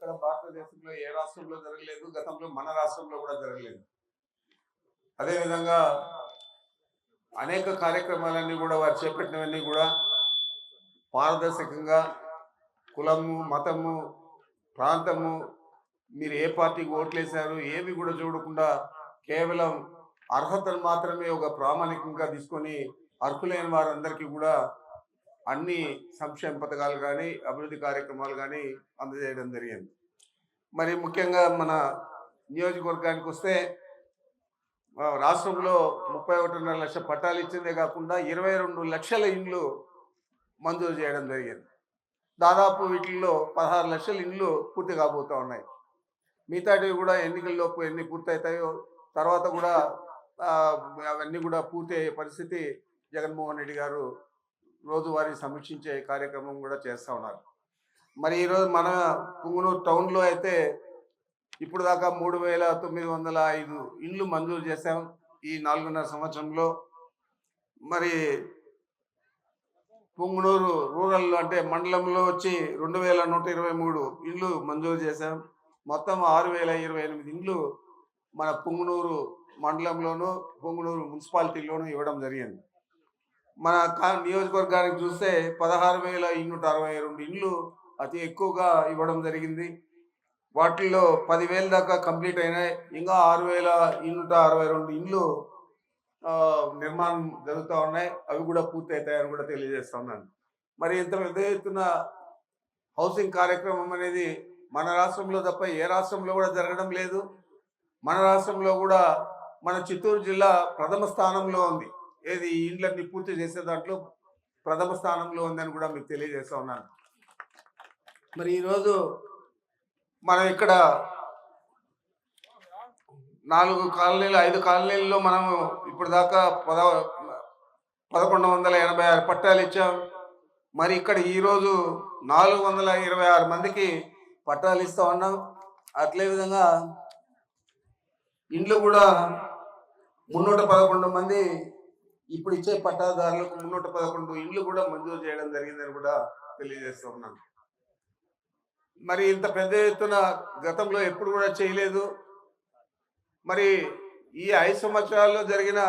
ఎక్కడ భారతదేశంలో ఏ రాష్ట్రంలో జరగలేదు, గతంలో మన రాష్ట్రంలో కూడా జరగలేదు. అదేవిధంగా అనేక కార్యక్రమాలన్నీ కూడా వారు చేపట్టినవన్నీ కూడా పారదర్శకంగా కులము, మతము, ప్రాంతము, మీరు ఏ పార్టీకి ఓట్లేశారు ఏవి కూడా చూడకుండా కేవలం అర్హతను మాత్రమే ఒక ప్రామాణికంగా తీసుకొని అర్హులైన వారందరికీ కూడా అన్ని సంక్షేమ పథకాలు కానీ అభివృద్ధి కార్యక్రమాలు కానీ అందజేయడం జరిగింది. మరి ముఖ్యంగా మన నియోజకవర్గానికి వస్తే రాష్ట్రంలో 31.5 లక్షల పట్టాలు ఇచ్చిందే కాకుండా 22 లక్షల ఇండ్లు మంజూరు చేయడం జరిగింది. దాదాపు వీటిల్లో 16 లక్షల ఇండ్లు పూర్తి కాబోతూ ఉన్నాయి. మిగతాటివి కూడా ఎన్నికల్లోపు ఎన్ని పూర్తవుతాయో తర్వాత కూడా అవన్నీ కూడా పూర్తి అయ్యే పరిస్థితి జగన్మోహన్ రెడ్డి గారు రోజువారీ సమీక్షించే కార్యక్రమం కూడా చేస్తూ ఉన్నారు. మరి ఈరోజు మన పుంగనూరు టౌన్లో అయితే ఇప్పుడు దాకా 3,905 ఇండ్లు మంజూరు చేశాం ఈ 4.5 సంవత్సరంలో. మరి పుంగనూరు రూరల్ అంటే మండలంలో వచ్చి 2,123 ఇండ్లు మంజూరు చేశాం. మొత్తం 6,028 ఇండ్లు మన పుంగనూరు మండలంలోనూ పుంగనూరు మున్సిపాలిటీలోనూ ఇవ్వడం జరిగింది. మన నియోజకవర్గానికి చూస్తే 16,262 ఇండ్లు అతి ఎక్కువగా ఇవ్వడం జరిగింది. వాటిల్లో 10,000 దాకా కంప్లీట్ అయినాయి. ఇంకా 6,162 ఇండ్లు నిర్మాణం జరుగుతూ ఉన్నాయి. అవి కూడా పూర్తి అవుతాయని కూడా తెలియజేస్తున్నాను. మరి ఇంత పెద్ద ఎత్తున హౌసింగ్ కార్యక్రమం అనేది మన రాష్ట్రంలో తప్ప ఏ రాష్ట్రంలో కూడా జరగడం లేదు. మన రాష్ట్రంలో కూడా మన చిత్తూరు జిల్లా ప్రథమ స్థానంలో ఉంది. ఏది ఇండ్లన్నీ పూర్తి చేసే దాంట్లో ప్రథమ స్థానంలో ఉందని కూడా మీకు తెలియజేస్తా ఉన్నాను. మరి ఈరోజు మనం ఇక్కడ 4 కాలనీలు 5 కాలనీల్లో మనము ఇప్పుడు దాకా 1,186 పట్టాలు ఇచ్చాం. మరి ఇక్కడ ఈరోజు 426 మందికి పట్టాలు ఇస్తా ఉన్నాం. అట్లే విధంగా ఇండ్లు కూడా 311 మంది ఇప్పుడు ఇచ్చే పట్టాదారులకు 311 ఇండ్లు కూడా మంజూరు చేయడం జరిగిందని కూడా తెలియజేస్తూ ఉన్నాను. మరి ఇంత పెద్ద ఎత్తున గతంలో ఎప్పుడు కూడా చేయలేదు. మరి ఈ 5 సంవత్సరాల్లో జరిగిన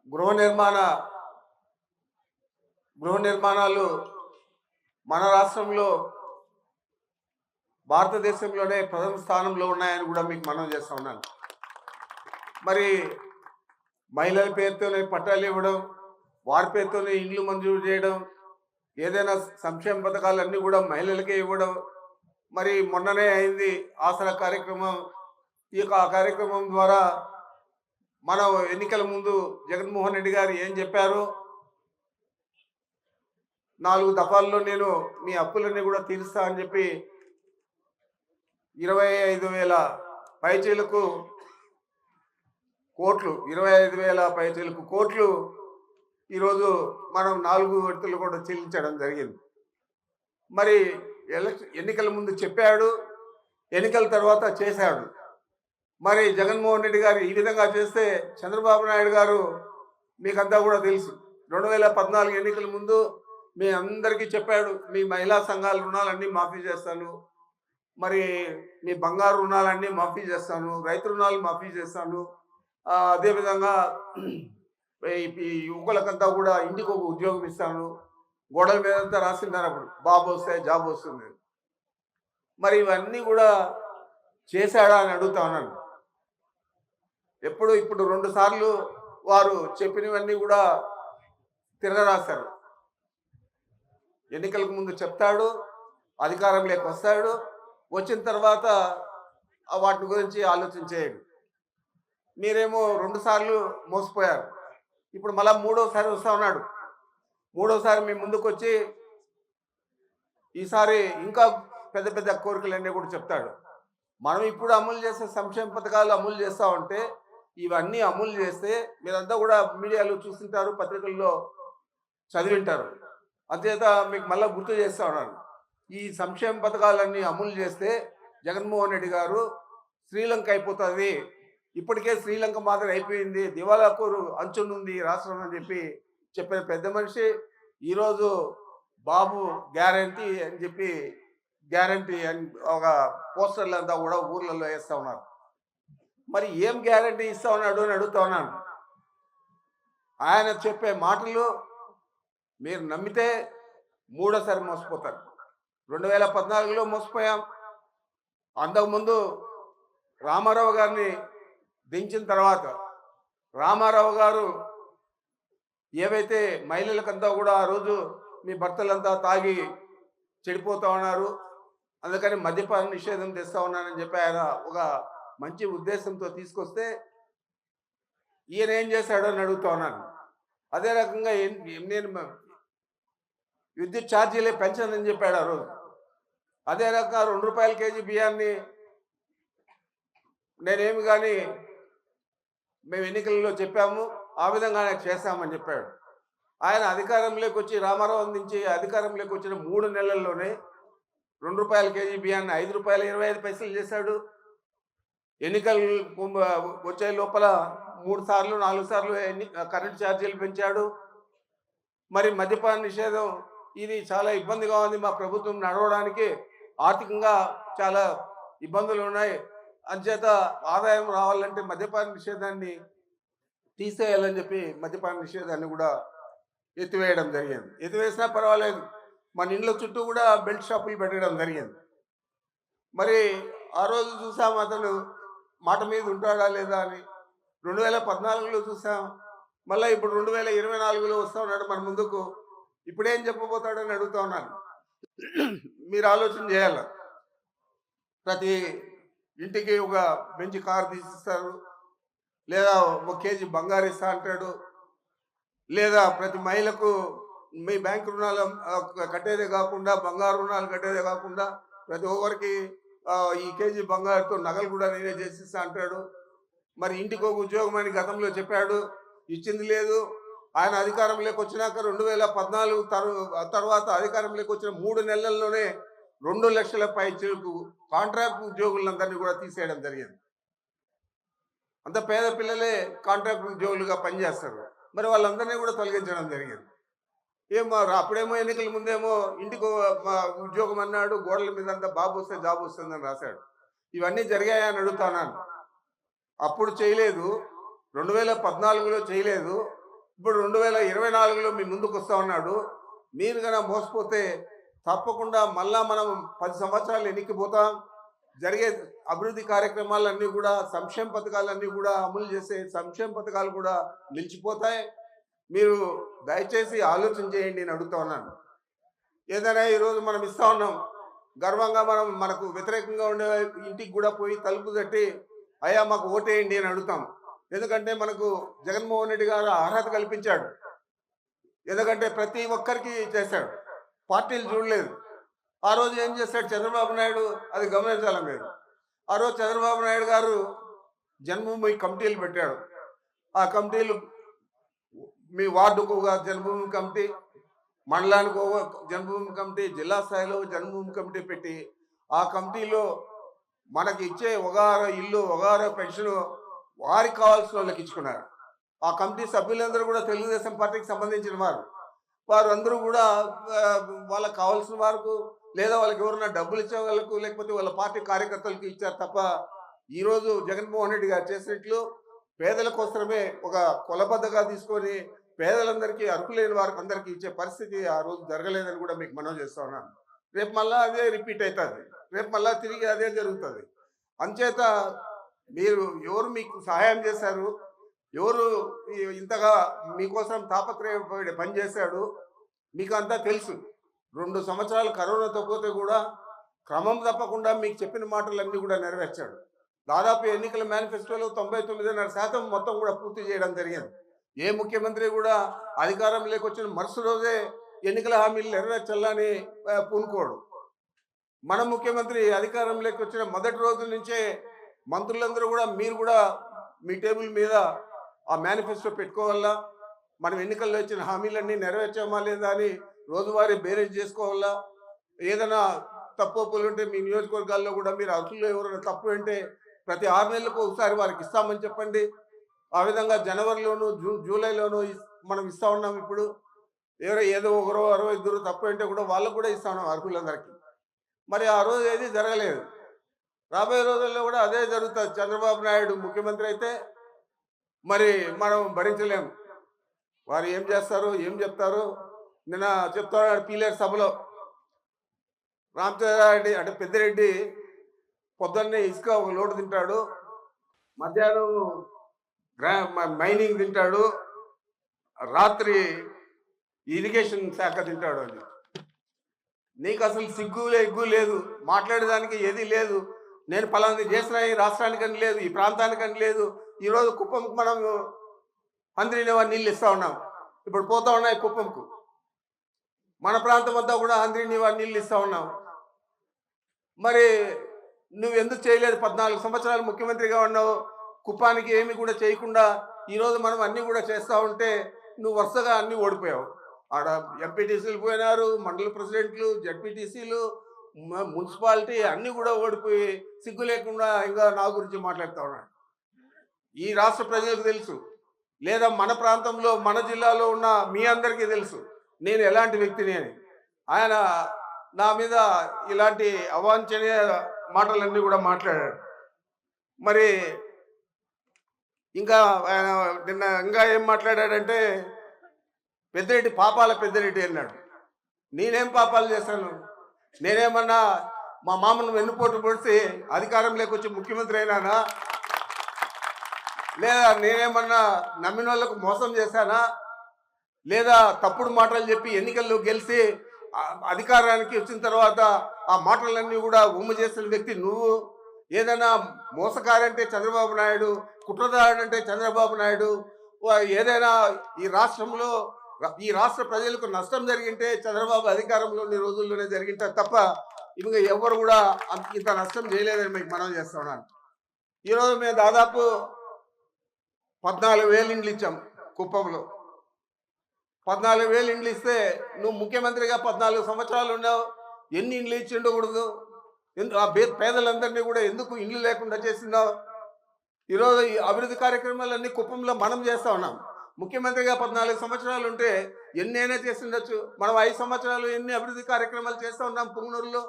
గృహ నిర్మాణాలు మన రాష్ట్రంలో భారతదేశంలోనే ప్రథమ స్థానంలో ఉన్నాయని కూడా మీకు మనవి చేస్తూ ఉన్నాను. మరి మహిళల పేరుతోనే పట్టాలు ఇవ్వడం, వారి పేరుతోనే ఇండ్లు మంజూరు చేయడం, ఏదైనా సంక్షేమ పథకాలన్నీ కూడా మహిళలకే ఇవ్వడం. మరి మొన్ననే అయింది ఆసరా కార్యక్రమం. ఈ కార్యక్రమం ద్వారా మనం ఎన్నికల ముందు జగన్మోహన్ రెడ్డి గారు ఏం చెప్పారు, 4 దఫాల్లో నేను మీ అప్పులన్నీ కూడా తీరుస్తా అని చెప్పి 25,000 పైచీలకు కోట్లు 25,000 పైచీలకు కోట్లు ఈరోజు మనం 4 విడతలు కూడా చెల్లించడం జరిగింది. మరి ఎన్నికల ముందు చెప్పాడు, ఎన్నికల తర్వాత చేశాడు. మరి జగన్మోహన్ రెడ్డి గారు ఈ విధంగా చేస్తే చంద్రబాబు నాయుడు గారు మీకంతా కూడా తెలుసు 2014 ఎన్నికల ముందు మీ అందరికీ చెప్పాడు, మీ మహిళా సంఘాల రుణాలన్నీ మాఫీ చేస్తాను, మరి మీ బంగారు రుణాలన్నీ మాఫీ చేస్తాను, రైతు రుణాలు మాఫీ చేస్తాను, అదేవిధంగా ఈ యువకులకంతా కూడా ఇంటికి ఒక ఉద్యోగం ఇస్తాను, గోడల మీదంతా రాసింటారు అప్పుడు బాబు వస్తే జాబ్ వస్తుంది. మరి ఇవన్నీ కూడా చేశాడా అని అడుగుతా ఉన్నాను. ఇప్పుడు 2 సార్లు వారు చెప్పినవన్నీ కూడా తిరగరాశారు. ఎన్నికలకు ముందు చెప్తాడు, అధికారంలోకి వస్తాడు, వచ్చిన తర్వాత వాటి గురించి ఆలోచించేయడు. మీరేమో 2 సార్లు మోసపోయారు. ఇప్పుడు మళ్ళా 3వసారి వస్తా ఉన్నాడు. 3వసారి మీ ముందుకు వచ్చి ఈసారి ఇంకా పెద్ద పెద్ద కోరికలన్నీ కూడా చెప్తాడు. మనం ఇప్పుడు అమలు చేసే సంక్షేమ పథకాలు అమలు చేస్తూ ఉంటే ఇవన్నీ అమలు చేస్తే మీరంతా కూడా మీడియాలో చూస్తుంటారు, పత్రికల్లో చదివింటారు. అంతేత మీకు మళ్ళీ గుర్తు చేస్తూ ఉన్నాను, ఈ సంక్షేమ పథకాలన్నీ అమలు చేస్తే జగన్మోహన్ రెడ్డి గారు శ్రీలంక అయిపోతుంది, ఇప్పటికే శ్రీలంక మాదిరి అయిపోయింది, దివాలాకోరు అంచునుంది రాష్ట్రం అని చెప్పిన పెద్ద మనిషి ఈరోజు బాబు గ్యారంటీ అని చెప్పి గ్యారంటీ అని ఒక పోస్టర్లంతా కూడా ఊర్లలో వేస్తా ఉన్నారు. మరి ఏం గ్యారంటీ ఇస్తా ఉన్నాడు అని అడుగుతా ఉన్నాను. ఆయన చెప్పే మాటలు మీరు నమ్మితే మూడోసారి మోసపోతారు. 2014లో మోసపోయాం. అంతకుముందు రామారావు గారిని దించిన తర్వాత రామారావు గారు ఏవైతే మహిళలకంతా కూడా ఆ రోజు మీ భర్తలంతా తాగి చెడిపోతా ఉన్నారు, అందుకని మద్యపాన నిషేధం తెస్తా ఉన్నానని చెప్పి ఆయన ఒక మంచి ఉద్దేశంతో తీసుకొస్తే ఈయన ఏం చేశాడో అని అడుగుతా ఉన్నాను. అదే రకంగా నేను విద్యుత్ ఛార్జీలే పెంచనని చెప్పాడు ఆ రోజు. అదే రకంగా ₹2 కేజీ బియ్యాన్ని నేనేమి కానీ మేము ఎన్నికల్లో చెప్పాము, ఆ విధంగానే చేస్తామని చెప్పాడు. ఆయన అధికారంలోకి వచ్చి రామారావు అందించి అధికారంలోకి వచ్చిన 3 నెలల్లోనే ₹2 కేజీ బియ్యాన్ని ₹5.25 చేశాడు. ఎన్నికలు వచ్చే లోపల 3 సార్లు 4 సార్లు కరెంట్ ఛార్జీలు పెంచాడు. మరి మద్యపాన నిషేధం ఇది చాలా ఇబ్బందిగా ఉంది, మా ప్రభుత్వం నడవడానికి ఆర్థికంగా చాలా ఇబ్బందులు ఉన్నాయి, అంచేత ఆదాయం రావాలంటే మద్యపాన నిషేధాన్ని తీసేయాలని చెప్పి మద్యపాన నిషేధాన్ని కూడా ఎత్తివేయడం జరిగింది. ఎత్తివేసినా పర్వాలేదు, మన ఇండ్ల చుట్టూ కూడా బెల్ట్ షాపులు పెట్టడం జరిగింది. మరి ఆ రోజు చూసాం అతను మాట మీద ఉంటాడా లేదా అని. 2014లో చూసాం, మళ్ళీ ఇప్పుడు 2024లో వస్తా ఉన్నాడు మన ముందుకు. ఇప్పుడేం చెప్పబోతాడని అడుగుతా ఉన్నాను. మీరు ఆలోచన చేయాల. ప్రతి ఇంటికి ఒక మంచి కారు తీసిస్తారు, లేదా 1 కేజీ బంగారు ఇస్తా అంటాడు, లేదా ప్రతి మహిళకు మీ బ్యాంకు రుణాలు కట్టేదే కాకుండా బంగారు రుణాలు కట్టేదే కాకుండా ప్రతి ఒక్కరికి ఈ కేజీ బంగారుతో నగలు కూడా నేనే చేసిస్తా అంటాడు. మరి ఇంటికి ఒక ఉద్యోగం అని గతంలో చెప్పాడు, ఇచ్చింది లేదు. ఆయన అధికారంలోకి వచ్చినాక 2014 తర్వాత అధికారంలోకి వచ్చిన 3 నెలల్లోనే 2 లక్షల పైచిలకు కాంట్రాక్ట్ ఉద్యోగులందరినీ కూడా తీసేయడం జరిగింది. అంత పేద పిల్లలే కాంట్రాక్ట్ ఉద్యోగులుగా పనిచేస్తారు. మరి వాళ్ళందరినీ కూడా తొలగించడం జరిగింది. ఏమో అప్పుడేమో ఎన్నికల ముందేమో ఇంటికి ఉద్యోగం అన్నాడు, గోడల మీద అంతా బాబు వస్తే జాబ్ వస్తుందని రాశాడు. ఇవన్నీ జరిగాయని అడుగుతున్నాను. అప్పుడు చేయలేదు, 2014లో చేయలేదు, ఇప్పుడు 2024లో మీ ముందుకు వస్తా ఉన్నాడు. మీరు కన్నా మోసపోతే తప్పకుండా మళ్ళా మనం 10 సంవత్సరాలు ఎన్నికపోతాం. జరిగే అభివృద్ధి కార్యక్రమాలన్నీ కూడా సంక్షేమ పథకాలన్నీ కూడా అమలు చేసే సంక్షేమ పథకాలు కూడా నిలిచిపోతాయి. మీరు దయచేసి ఆలోచన చేయండి అని అడుగుతా ఉన్నాను. ఏదైనా ఈరోజు మనం ఇస్తా ఉన్నాం, గర్వంగా మనం మనకు వ్యతిరేకంగా ఉండే ఇంటికి కూడా పోయి తలుపు తట్టి అయ్యా మాకు ఓటేయండి అని అడుగుతాం. ఎందుకంటే మనకు జగన్మోహన్ రెడ్డి గారు అర్హత కల్పించాడు. ఎందుకంటే ప్రతి ఒక్కరికి చేశాడు, పార్టీలు చూడలేదు. ఆ రోజు ఏం చేశాడు చంద్రబాబు నాయుడు, అది గమనించాలి మీరు. ఆ రోజు చంద్రబాబు నాయుడు గారు జన్మభూమి కమిటీలు పెట్టాడు. ఆ కమిటీలు మీ వార్డుకు ఒక జన్మభూమి కమిటీ, మండలానికి ఒక జన్మభూమి కమిటీ, జిల్లా స్థాయిలో జన్మభూమి కమిటీ పెట్టి ఆ కమిటీలో మనకి ఇచ్చే ఒగారో ఇల్లు ఒగారో పెన్షన్ వారికి కావాల్సిన వాళ్ళకి ఇచ్చుకున్నారు. ఆ కమిటీ సభ్యులందరూ కూడా తెలుగుదేశం పార్టీకి సంబంధించిన వారు అందరూ కూడా వాళ్ళకి కావాల్సిన వారికి లేదా వాళ్ళకి ఎవరైనా డబ్బులు ఇచ్చే వాళ్ళకు లేకపోతే వాళ్ళ పార్టీ కార్యకర్తలకు ఇచ్చారు తప్ప ఈరోజు జగన్మోహన్ రెడ్డి గారు చేసినట్లు పేదల కోసమే ఒక కొలబద్దగా తీసుకొని పేదలందరికీ అర్హులైన వారికి అందరికీ ఇచ్చే పరిస్థితి ఆ రోజు జరగలేదని కూడా మీకు మనవి చేస్తా ఉన్నాను. రేపు మళ్ళా అదే రిపీట్ అవుతుంది, రేపు మళ్ళా తిరిగి అదే జరుగుతుంది. అంచేత మీరు ఎవరు మీకు సహాయం చేశారు, ఎవరు ఇంతగా మీకోసం తాపత్రయపడి పనిచేశాడు మీకు అంతా తెలుసు. 2 సంవత్సరాలు కరోనాతో పోతే కూడా క్రమం తప్పకుండా మీకు చెప్పిన మాటలన్నీ కూడా నెరవేర్చాడు. దాదాపు ఎన్నికల మేనిఫెస్టోలో 99.5% మొత్తం కూడా పూర్తి చేయడం జరిగింది. ఏ ముఖ్యమంత్రి కూడా అధికారంలోకి వచ్చిన మరుసటి రోజే ఎన్నికల హామీలు నెరవేర్చాలని పూనుకోడు. మన ముఖ్యమంత్రి అధికారంలోకి వచ్చిన మొదటి రోజు నుంచే మంత్రులందరూ కూడా మీరు కూడా మీ టేబుల్ మీద ఆ మేనిఫెస్టో పెట్టుకోవాలా, మనం ఎన్నికల్లో ఇచ్చిన హామీలన్నీ నెరవేర్చామా లేదా అని రోజువారీ బేరేజ్ చేసుకోవాలా. ఏదైనా తప్పులు ఉంటే మీ నియోజకవర్గాల్లో కూడా మీరు అర్హులు ఎవరైనా తప్పు అంటే ప్రతి 6 నెలలకు ఒకసారి వారికి ఇస్తామని చెప్పండి. ఆ విధంగా జనవరిలోను జూలైలోను మనం ఇస్తా ఉన్నాం. ఇప్పుడు ఏదో ఒకరో 62 తప్పు అంటే కూడా వాళ్ళకు కూడా ఇస్తా ఉన్నాం అర్హులందరికీ. మరి ఆ రోజు ఏది జరగలేదు. రాబోయే రోజుల్లో కూడా అదే జరుగుతుంది. చంద్రబాబు నాయుడు ముఖ్యమంత్రి అయితే మరి మనం భరించలేము. వారు ఏం చేస్తారు, ఏం చెప్తారు? నిన్న చెప్తున్నాడు పీలేరు సభలో రామచంద్రారెడ్డి అంటే పెద్దిరెడ్డి పొద్దున్నే ఇసుక ఒక లోటు తింటాడు, మధ్యాహ్నం మైనింగ్ తింటాడు, రాత్రి ఇరిగేషన్ శాఖ తింటాడు అని. నీకు అసలు సిగ్గు ఎగ్గు లేదు, మాట్లాడేదానికి ఏది లేదు. నేను పలాంది చేసిన ఈ రాష్ట్రానికని లేదు, ఈ ప్రాంతానికని లేదు. ఈరోజు కుప్పంకు మనం హంద్రీనేవా నీళ్ళు ఇస్తా ఉన్నాం, ఇప్పుడు పోతా ఉన్నాయి కుప్పంకు. మన ప్రాంతం అంతా కూడా హంద్రీనేవా నీళ్ళు ఇస్తా ఉన్నాం. మరి నువ్వు ఎందుకు చేయలేదు? 14 సంవత్సరాలు ముఖ్యమంత్రిగా ఉన్నావు, కుప్పానికి ఏమి కూడా చేయకుండా ఈరోజు మనం అన్నీ కూడా చేస్తూ ఉంటే నువ్వు వరుసగా అన్నీ ఓడిపోయావు. ఆడ ఎంపీటీసీలు పోయినారు, మండల ప్రెసిడెంట్లు, జడ్పీటీసీలు, మున్సిపాలిటీ అన్నీ కూడా ఓడిపోయి సిగ్గు లేకుండా ఇంకా నా గురించి మాట్లాడుతూ ఉన్నాడు. ఈ రాష్ట్ర ప్రజలకు తెలుసు, లేదా మన ప్రాంతంలో మన జిల్లాలో ఉన్న మీ అందరికీ తెలుసు నేను ఎలాంటి వ్యక్తిని అని. ఆయన నా మీద ఇలాంటి అవాంఛనీయ మాటలన్నీ కూడా మాట్లాడాడు. మరి ఇంకా ఆయన నిన్న ఇంకా ఏం మాట్లాడాడంటే పెద్దిరెడ్డి పాపాల పెద్దిరెడ్డి అన్నాడు. నేనేం పాపాలు చేశాను? నేనేమన్నా మా మామను వెన్నుపోటు పొడిచి అధికారంలోకి వచ్చి ముఖ్యమంత్రి అయినానా? లేదా నేనేమన్నా నమ్మిన వాళ్ళకు మోసం చేశానా? లేదా తప్పుడు మాటలు చెప్పి ఎన్నికల్లో గెలిచి అధికారానికి వచ్చిన తర్వాత ఆ మాటలన్నీ కూడా ఉమ్ము చేసిన వ్యక్తి నువ్వు. ఏదైనా మోసకారంటే చంద్రబాబు నాయుడు, కుట్రదారుడంటే చంద్రబాబు నాయుడు. ఏదైనా ఈ రాష్ట్రంలో ఈ రాష్ట్ర ప్రజలకు నష్టం జరిగింటే చంద్రబాబు అధికారంలో ఉన్న రోజుల్లోనే జరిగింటారు తప్ప ఇంకా ఎవరు కూడా ఇంత నష్టం చేయలేదని మీకు మనం చేస్తా ఉన్నాను. ఈరోజు మేము దాదాపు 14,000 ఇండ్లు ఇచ్చాం కుప్పంలో. 14,000 ఇండ్లు ఇస్తే నువ్వు ముఖ్యమంత్రిగా 14 సంవత్సరాలు ఉన్నావు, ఎన్ని ఇండ్లు ఇచ్చి ఉండకూడదు? ఆ పేదలందరినీ కూడా ఎందుకు ఇండ్లు లేకుండా చేస్తున్నావు? ఈరోజు ఈ అభివృద్ధి కార్యక్రమాలన్నీ కుప్పంలో మనం చేస్తూ ఉన్నాం. ముఖ్యమంత్రిగా 14 సంవత్సరాలు ఉంటే ఎన్నైనా చేసి ఉండొచ్చు. మనం 5 సంవత్సరాలు ఎన్ని అభివృద్ధి కార్యక్రమాలు చేస్తూ ఉన్నాం పుంగనూరులో.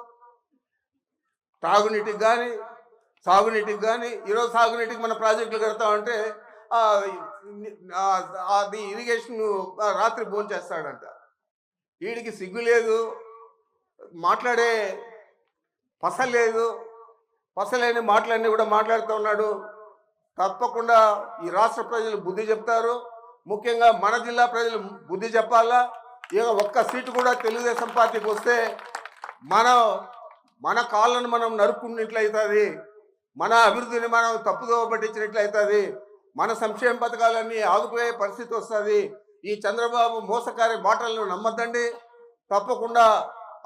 తాగునీటికి కానీ సాగునీటికి కానీ, ఈరోజు సాగునీటికి మన ప్రాజెక్టులు కడతా ఉంటే అది ఇరిగేషన్ రాత్రి భోజనం చేస్తాడంట. వీడికి సిగ్గు లేదు, మాట్లాడే పస లేదు. పసలేని మాటలన్నీ కూడా మాట్లాడుతూ ఉన్నాడు. తప్పకుండా ఈ రాష్ట్ర ప్రజలు బుద్ధి చెప్తారు. ముఖ్యంగా మన జిల్లా ప్రజలు బుద్ధి చెప్పాలా. ఇక ఒక్క సీటు కూడా తెలుగుదేశం పార్టీకి వస్తే మన కాళ్ళను మనం నరుక్కున్నట్లయితుంది, మన అభివృద్ధిని మనం తప్పుదోవ పట్టించినట్లయితుంది, మన సంక్షేమ పథకాలన్నీ ఆగిపోయే పరిస్థితి వస్తుంది. ఈ చంద్రబాబు మోసకారి మాటలను నమ్మద్దండి. తప్పకుండా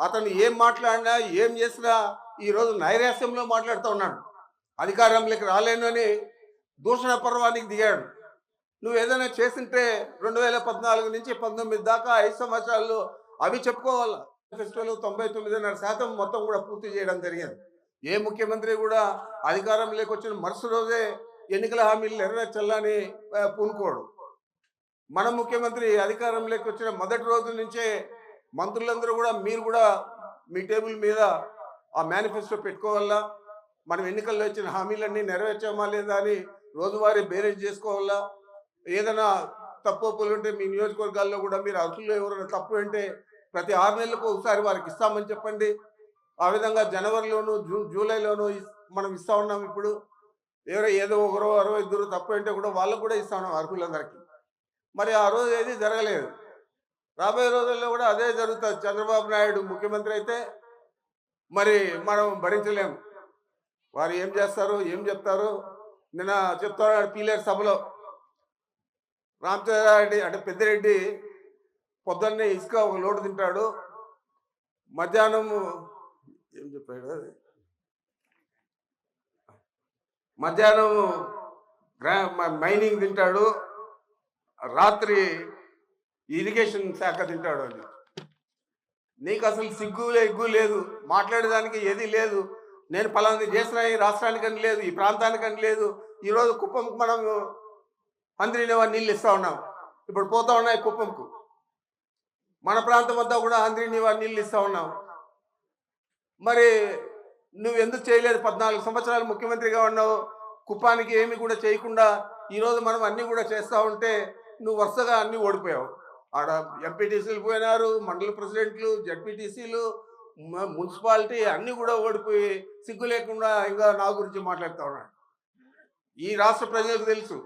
అతను ఏం మాట్లాడినా ఏం చేసినా ఈరోజు నైరాశ్యంలో మాట్లాడుతూ ఉన్నాడు. అధికారంలోకి రాలేను అని దూషణ పర్వానికి దిగాడు. నువ్వు ఏదైనా చేసింటే 2014 నుంచి 19 దాకా 5 సంవత్సరాల్లో అవి చెప్పుకోవాలి. ఫెస్టివల్ 99.5% మొత్తం కూడా పూర్తి చేయడం జరిగింది. ఏ ముఖ్యమంత్రి కూడా అధికారంలోకి వచ్చిన మరుసటి రోజే ఎన్నికల హామీలు నెరవేర్చాలని పూనుకోడు. మన ముఖ్యమంత్రి అధికారంలోకి వచ్చిన మొదటి రోజు నుంచే మంత్రులందరూ కూడా మీరు కూడా మీ టేబుల్ మీద ఆ మేనిఫెస్టో పెట్టుకోవాలా, మనం ఎన్నికల్లో ఇచ్చిన హామీలన్నీ నెరవేర్చామా లేదా అని రోజువారీ బేరేజ్ చేసుకోవాలా. ఏదైనా తప్పులు ఉంటే మీ నియోజకవర్గాల్లో కూడా మీరు అర్హులు ఎవరైనా తప్పు అంటే ప్రతి 6 నెలలకు ఒకసారి వారికి ఇస్తామని చెప్పండి. ఆ విధంగా జనవరిలోను జూలైలోను మనం ఇస్తా ఉన్నాం. ఇప్పుడు ఏదో ఒకరో 62 తప్పు అంటే కూడా వాళ్ళకు కూడా ఇస్తా ఉన్నాం అర్హులందరికీ. మరి ఆ రోజు ఏది జరగలేదు. రాబోయే రోజుల్లో కూడా అదే జరుగుతుంది. చంద్రబాబు నాయుడు ముఖ్యమంత్రి అయితే మరి మనం భరించలేము. వారు ఏం చేస్తారు, ఏం చెప్తారు? నిన్న చెప్తున్నాడు పీలేరు సభలో రామచంద్రారెడ్డి అంటే పెద్దిరెడ్డి పొద్దున్నే ఇసుక ఒక లోటు తింటాడు, మధ్యాహ్నం ఏం చెప్పాడు అది మధ్యాహ్నం మైనింగ్ తింటాడు, రాత్రి ఇరిగేషన్ శాఖ తింటాడు అని. నీకు అసలు సిగ్గు ఎగ్గు లేదు, మాట్లాడేదానికి ఏది లేదు. నేను పలాంది చేసిన ఈ రాష్ట్రానికని లేదు, ఈ ప్రాంతానికని లేదు. ఈరోజు కుప్పంకు మనం హంద్రీనేవా నీళ్ళు ఇస్తా ఉన్నాం, ఇప్పుడు పోతా ఉన్నాయి కుప్పంకు. మన ప్రాంతం అంతా కూడా హంద్రీనేవా నీళ్ళు ఇస్తా ఉన్నాం. మరి నువ్వెందుకు చేయలేదు? 14 సంవత్సరాలు ముఖ్యమంత్రిగా ఉన్నావు. కుప్పానికి ఏమి కూడా చేయకుండా ఈరోజు మనం అన్నీ కూడా చేస్తా ఉంటే నువ్వు వరుసగా అన్నీ ఓడిపోయావు. ఆడ ఎంపీటీసీలు పోయినారు, మండల ప్రెసిడెంట్లు, జడ్పీటీసీలు, మున్సిపాలిటీ అన్నీ కూడా ఓడిపోయి సిగ్గు లేకుండా ఇంకా నా గురించి మాట్లాడుతా ఉన్నాడు. ఈ రాష్ట్ర ప్రజలకు తెలుసు,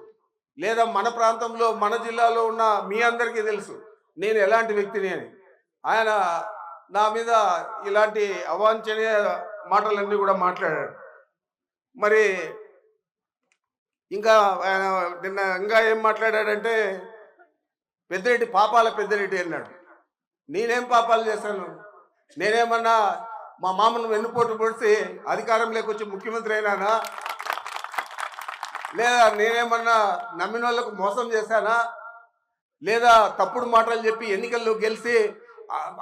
లేదా మన ప్రాంతంలో మన జిల్లాలో ఉన్న మీ అందరికీ తెలుసు నేను ఎలాంటి వ్యక్తిని అని. ఆయన నా మీద ఇలాంటి అవాంఛనీయ మాటలన్నీ కూడా మాట్లాడాడు. మరి ఇంకా ఆయన నిన్న ఇంకా ఏం మాట్లాడాడంటే పెద్దిరెడ్డి పాపాల పెద్దిరెడ్డి అన్నాడు. నేనేం పాపాలు చేశాను? నేనేమన్నా మా మామను వెన్నుపోటు పొడిచి అధికారంలోకి వచ్చి ముఖ్యమంత్రి అయినానా? లేదా నేనేమన్నా నమ్మిన వాళ్ళకు మోసం చేశానా? లేదా తప్పుడు మాటలు చెప్పి ఎన్నికల్లో గెలిచి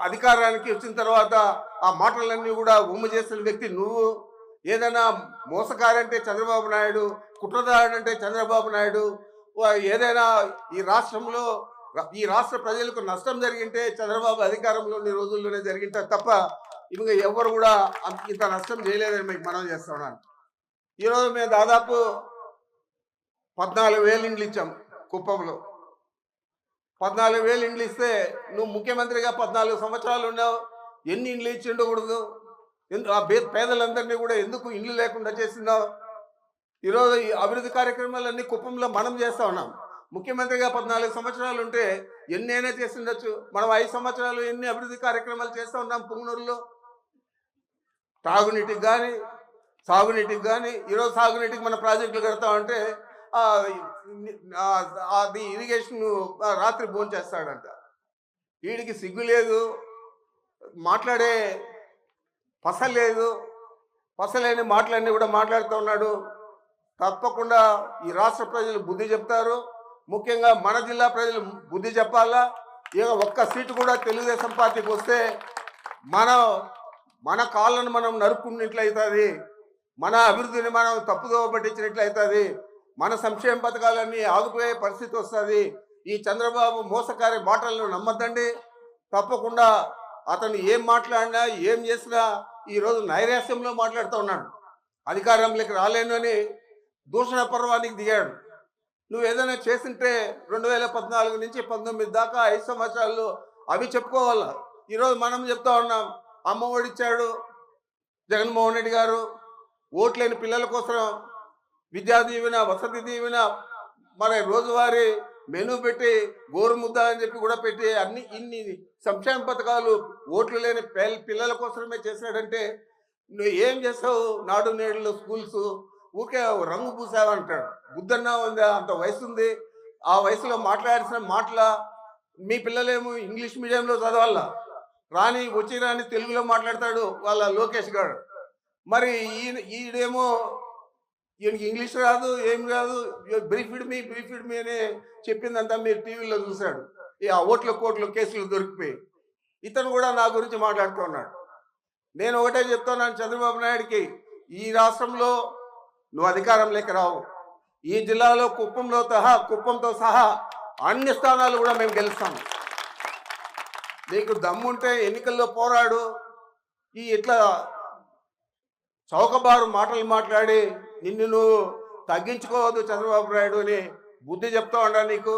అధికారానికి వచ్చిన తర్వాత ఆ మాటలన్నీ కూడా ఉమ్ము చేసిన వ్యక్తి నువ్వు. ఏదైనా మోసకారంటే చంద్రబాబు నాయుడు, కుట్రదారుడంటే చంద్రబాబు నాయుడు. ఏదైనా ఈ రాష్ట్రంలో ఈ రాష్ట్ర ప్రజలకు నష్టం జరిగింటే చంద్రబాబు అధికారంలో ఉన్న రోజుల్లోనే జరిగింటే తప్ప ఇంకా ఎవరు కూడా ఇంత నష్టం చేయలేదని మీకు మనం చేస్తున్నాను. ఈరోజు మేము దాదాపు 14,000 ఇండ్లు ఇచ్చాం కుప్పంలో. 14,000 ఇండ్లు ఇస్తే నువ్వు ముఖ్యమంత్రిగా 14 సంవత్సరాలు ఉన్నావు. ఎన్ని ఇండ్లు ఇచ్చి ఉండకూడదు? ఆ పేదలందరినీ కూడా ఎందుకు ఇండ్లు లేకుండా చేస్తున్నావు? ఈరోజు ఈ అభివృద్ధి కార్యక్రమాలన్నీ కుప్పంలో మనం చేస్తూ ఉన్నాం. ముఖ్యమంత్రిగా 14 సంవత్సరాలు ఉంటే ఎన్నైనా చేసి ఉండొచ్చు. మనం 5 సంవత్సరాలు ఎన్ని అభివృద్ధి కార్యక్రమాలు చేస్తూ ఉన్నాం పుంగనూరులో. తాగునీటికి కానీ సాగునీటికి కానీ, ఈరోజు సాగునీటికి మన ప్రాజెక్టులు కడతామంటే అది ఇరిగేషన్ రాత్రి భోజనం చేస్తాడంట. వీడికి సిగ్గు లేదు, మాట్లాడే పస లేదు. పసలేని మాటలన్నీ కూడా మాట్లాడుతూ ఉన్నాడు. తప్పకుండా ఈ రాష్ట్ర ప్రజలు బుద్ధి చెప్తారు. ముఖ్యంగా మన జిల్లా ప్రజలు బుద్ధి చెప్పాలా. ఇక ఒక్క సీటు కూడా తెలుగుదేశం పార్టీకి వస్తే మన కాళ్ళను మనం నరుక్కున్నట్లయితుంది, మన అభివృద్ధిని మనం తప్పుదో పట్టించినట్లయితుంది, మన సంక్షేమ పథకాలన్నీ ఆగిపోయే పరిస్థితి వస్తుంది. ఈ చంద్రబాబు మోసకారి మాటలను నమ్మద్దండి. తప్పకుండా అతను ఏం మాట్లాడినా ఏం చేసినా ఈరోజు నైరాశ్యంలో మాట్లాడుతూ ఉన్నాడు. అధికారంలోకి రాలేను అని దూషణ పర్వానికి దిగాడు. నువ్వు ఏదైనా చేసింటే 2014 నుంచి 19 దాకా 5 సంవత్సరాల్లో అవి చెప్పుకోవాలా. ఈరోజు మనం చెప్తా ఉన్నాం, అమ్మ ఒడిచ్చాడు జగన్మోహన్ రెడ్డి గారు, ఓట్లేని పిల్లల కోసం విద్యా దీవెన, వసతి దీవెన, మరి రోజువారీ మెనూ పెట్టి గోరుముద్ద అని చెప్పి కూడా పెట్టి ఇన్ని సంక్షేమ పథకాలు ఓట్లు లేని పిల్లల కోసమే చేశాడంటే నువ్వు ఏం చేస్తావు? నాడు నేడులో స్కూల్స్ ఊరికే రంగు పూసావంటాడు. బుద్ధన్నా ఉందా? అంత వయసు ఉంది. ఆ వయసులో మాట్లాడాల్సిన మాటల మీ పిల్లలేమో ఇంగ్లీష్ మీడియంలో చదవాలా, రాని తెలుగులో మాట్లాడతాడు వాళ్ళ లోకేష్ గారు. మరి ఈడేమో ఈయనకి ఇంగ్లీష్ రాదు, ఏం రాదు. బ్రీఫ్డ్ మీ అని చెప్పిందంతా మీరు టీవీలో చూశాడు. ఆ కోట్ల కేసులు దొరికిపోయి ఇతను కూడా నా గురించి మాట్లాడుతూ ఉన్నాడు. నేను ఒకటే చెప్తున్నాను చంద్రబాబు నాయుడికి, ఈ రాష్ట్రంలో నువ్వు అధికారంలోకి రావు. ఈ జిల్లాలో కుప్పంతో సహా అన్ని స్థానాలు కూడా మేము గెలుస్తాము. నీకు దమ్ముంటే ఎన్నికల్లో పోరాడు. ఇట్లా చౌకబారు మాటలు మాట్లాడి నిన్ను నువ్వు తగ్గించుకోవద్దు చంద్రబాబు నాయుడు అని బుద్ధి చెప్తా ఉన్నా. నీకు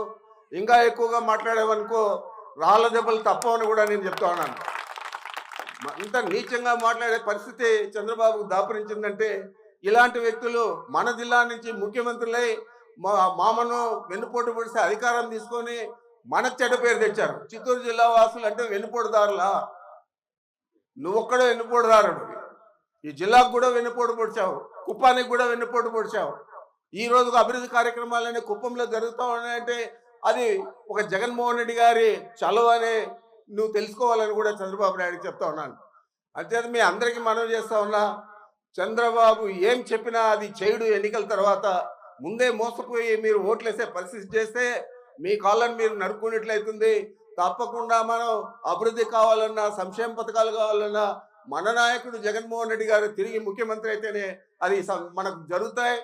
ఇంకా ఎక్కువగా మాట్లాడేవనుకో రాళ్ళ దెబ్బలు తప్పవని కూడా నేను చెప్తా ఉన్నాను. ఇంత నీచంగా మాట్లాడే పరిస్థితి చంద్రబాబుకు దాపురించిందంటే ఇలాంటి వ్యక్తులు మన జిల్లా నుంచి ముఖ్యమంత్రులై మామను వెన్నుపోటు పొడిసి అధికారం తీసుకొని మనకు చెడ్డ పేరు తెచ్చారు. చిత్తూరు జిల్లా వాసులు అంటే వెన్నుపోటుదారులా? నువ్వొక్కడే వెన్నుపోటుదారుడు. ఈ జిల్లాకు కూడా వెన్నుపోటు పొడిచావు, కుప్పానికి కూడా వెన్నుపోటు పొడిచావు. ఈ రోజు అభివృద్ధి కార్యక్రమాలన్నీ కుప్పంలో జరుగుతూ ఉన్నాయంటే అది ఒక జగన్మోహన్ రెడ్డి గారి చలువ అని నువ్వు తెలుసుకోవాలని కూడా చంద్రబాబు నాయుడుకి చెప్తా ఉన్నాను. అంతే మీ అందరికీ మనవి చేస్తా ఉన్నా, చంద్రబాబు ఏం చెప్పినా అది చేయడు. ఎన్నికల తర్వాత ముందే మోసపోయి మీరు ఓట్లేసే పరిస్థితి చేస్తే మీ కాళ్ళని మీరు నరుక్కున్నట్లయితుంది. తప్పకుండా మనం అభివృద్ధి కావాలన్నా, సంక్షేమ పథకాలు కావాలన్నా మన నాయకుడు జగన్మోహన్ రెడ్డి గారు తిరిగి ముఖ్యమంత్రి అయితేనే అది మనకు జరుగుతాయి.